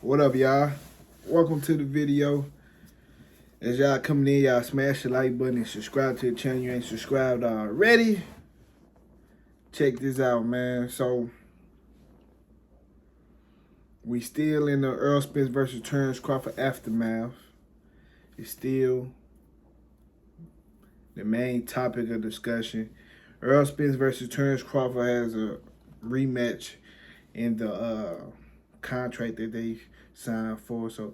What up, y'all? Welcome to the video. As y'all coming in, y'all smash the like button and subscribe to the channel. You ain't subscribed already. Check this out, man. So, we still in the Errol Spence versus Terence Crawford aftermath. It's still the main topic of discussion. Errol Spence versus Terence Crawford has a rematch in the contract that they signed for. So,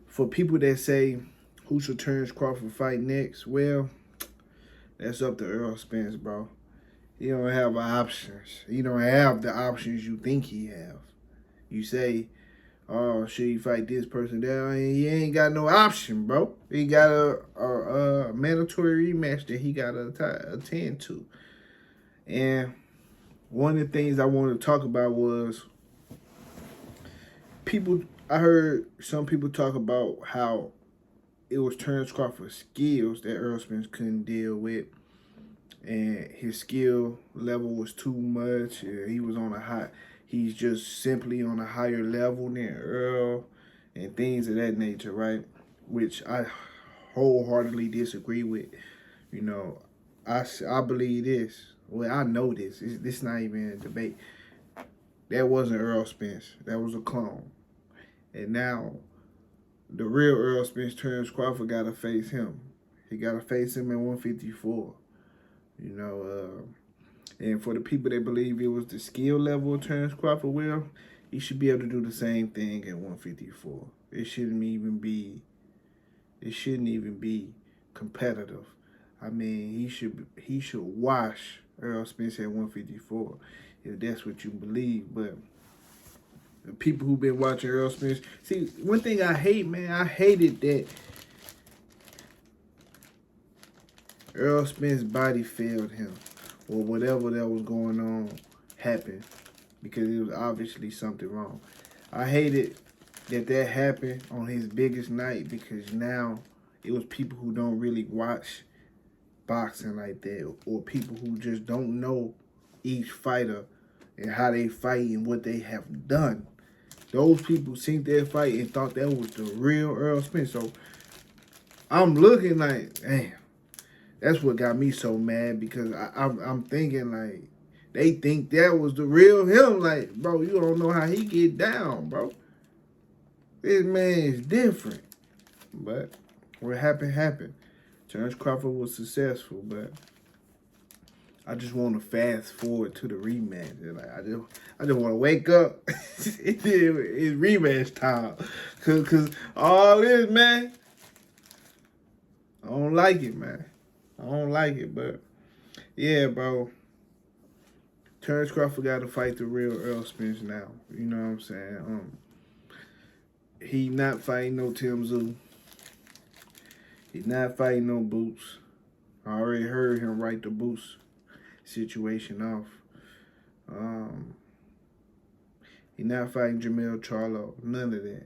for people that say, who should Terence Crawford fight next? Well, that's up to Errol Spence, bro. He don't have options. He don't have the options you think he have. You say, oh, should he fight this person there? He ain't got no option, bro. He got a mandatory rematch that he got to attend to. And one of the things I wanted to talk about was I heard some people talk about how it was Terence Crawford's skills that Errol Spence couldn't deal with. And his skill level was too much. He's just simply on a higher level than Earl and things of that nature, right? Which I wholeheartedly disagree with. You know, I believe this. Well, I know this. This not even a debate. That wasn't Errol Spence. That was a clone. And now, the real Errol Spence, Terence Crawford, got to face him. He got to face him at 154. You know, and for the people that believe it was the skill level of Terence Crawford, well, he should be able to do the same thing at 154. It shouldn't even be competitive. I mean, he should wash Errol Spence at 154 if that's what you believe. But the people who've been watching Errol Spence, see, one thing I hate, man, I hated that Errol Spence's body failed him, or whatever that was going on happened, because it was obviously something wrong. I hated that happened on his biggest night, because now it was people who don't really watch boxing like that, or people who just don't know each fighter and how they fight and what they have done. Those people seen their fight and thought that was the real Errol Spence. So I'm looking like, damn. That's what got me so mad, because I'm thinking, like, they think that was the real him. Like, bro, you don't know how he get down, bro. This man is different. But what happened, happened. Terence Crawford was successful, but I just want to fast forward to the rematch. Like, I just want to wake up. It's rematch time. Cause all this, man, I don't like it, man. I don't like it, but yeah, bro. Terence Crawford got to fight the real Errol Spence now. You know what I'm saying? He not fighting no Tim Zoo. He's not fighting no Boots. I already heard him write the Boots situation off. He's not fighting Jamel Charlo. None of that.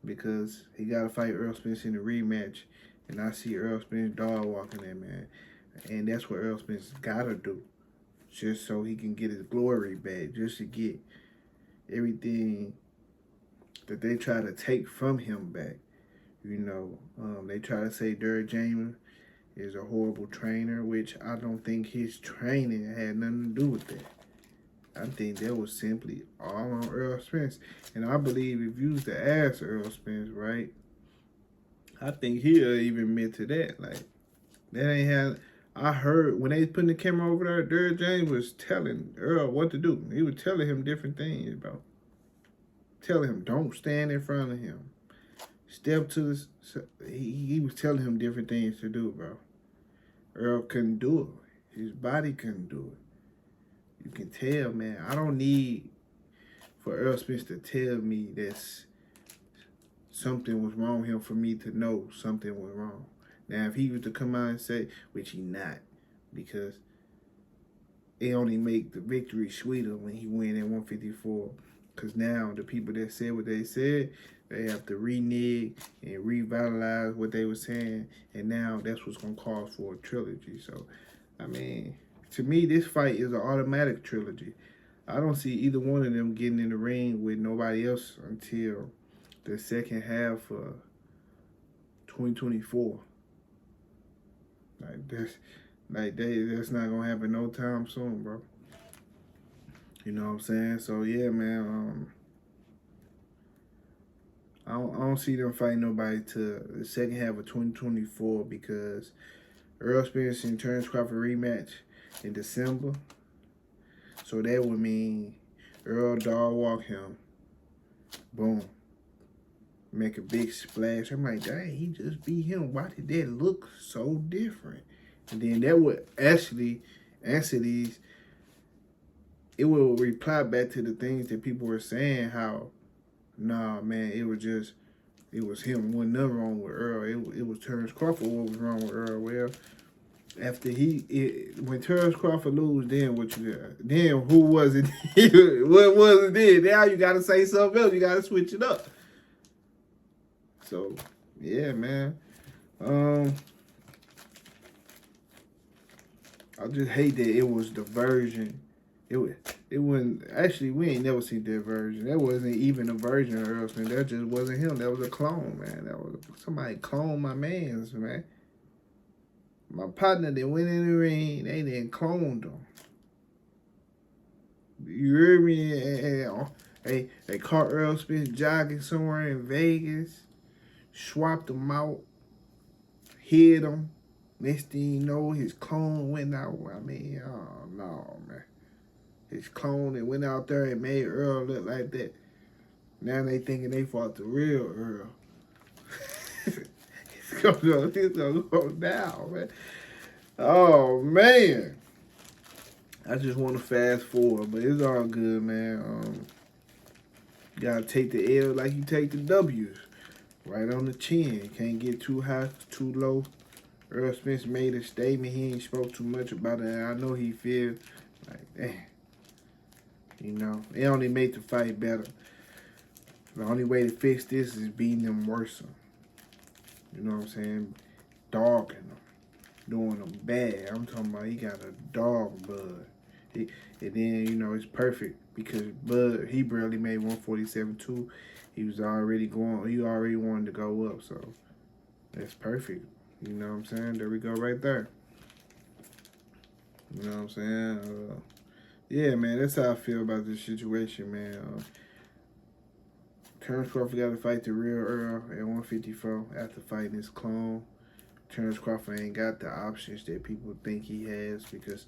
Because he got to fight Errol Spence in the rematch. And I see Errol Spence dog walking that man. And that's what Errol Spence got to do. Just so he can get his glory back. Just to get everything that they try to take from him back. You know, they try to say Derrick James is a horrible trainer, which I don't think his training had nothing to do with that. I think that was simply all on Errol Spence. And I believe if you was to ask Errol Spence, right, I think he'll even admit to that. Like, that ain't how. I heard when they putting the camera over there, Derrick James was telling Earl what to do. He was telling him different things, bro. Telling him, don't stand in front of him. Step to the... He was telling him different things to do, bro. Earl couldn't do it. His body couldn't do it. You can tell, man. I don't need for Errol Spence to tell me that's something was wrong with him for me to know something was wrong. Now, if he was to come out and say, which he not, because it only make the victory sweeter when he win at 154. Because now the people that said what they said, they have to renege and revitalize what they were saying. And now that's what's going to cause for a trilogy. So, I mean, to me, this fight is an automatic trilogy. I don't see either one of them getting in the ring with nobody else until the second half of 2024. That's not gonna happen no time soon, bro. You know what I'm saying? So yeah, man. I don't see them fighting nobody to the second half of 2024 because Errol Spence and Terence Crawford rematch in December. So that would mean Earl dog walk him. Boom. Make a big splash. I'm like, dang, he just beat him. Why did that look so different? And then that would actually answer these. It will reply back to the things that people were saying, how, nah, man, it was him. Wasn't nothing wrong with Earl. It was Terence Crawford what was wrong with Earl. Well, after when Terence Crawford lose, then what you got? Then who was it? What was it then? Now you got to say something else. You got to switch it up. So, yeah, man. I just hate that it was the version. It wasn't, actually, we ain't never seen that version. That wasn't even a version of Earl Spence. That just wasn't him. That was a clone, man. That was somebody cloned my mans, man. My partner that went in the ring, they didn't clone them. You heard me? They caught Errol Spence jogging somewhere in Vegas, swapped him out, hit him. Next thing you know, his clone went out. I mean, oh no, man. His clone that went out there and made Earl look like that. Now they thinking they fought the real Earl. It's gonna go down, man. Oh man. I just want to fast forward, but it's all good, man. You gotta take the L like you take the W's. Right on the chin. Can't get too high, too low. Errol Spence made a statement. He ain't spoke too much about it. I know he feel like, damn. You know, it only made the fight better. The only way to fix this is beating them worse. You know what I'm saying? Dogging them. Doing them bad. I'm talking about he got a dog Bud. And then, you know, it's perfect because Bud, he barely made 147 too. He already wanted to go up, so that's perfect. You know what I'm saying? There we go right there. You know what I'm saying? Yeah, man, that's how I feel about this situation, man. Terence Crawford got to fight the real Earl at 154 after fighting his clone. Terence Crawford ain't got the options that people think he has because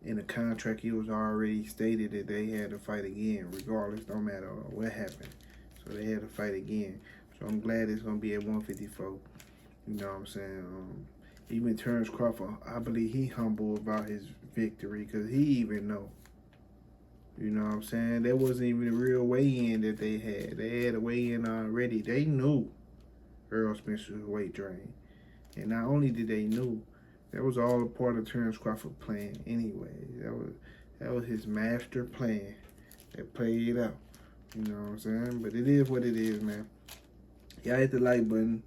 in the contract it was already stated that they had to fight again, regardless, no matter what happened. So they had to fight again. So I'm glad it's going to be at 154. You know what I'm saying? Even Terence Crawford, I believe he humble about his victory because he even know. You know what I'm saying? That wasn't even a real weigh-in that they had. They had a weigh-in already. They knew Errol Spence was weight drain. And not only did they knew, that was all a part of Terence Crawford plan anyway. That was his master plan that played out. You know what I'm saying? But it is what it is, man. Y'all hit the like button.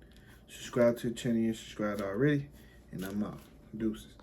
Subscribe to the channel if you subscribed already. And I'm out. Deuces.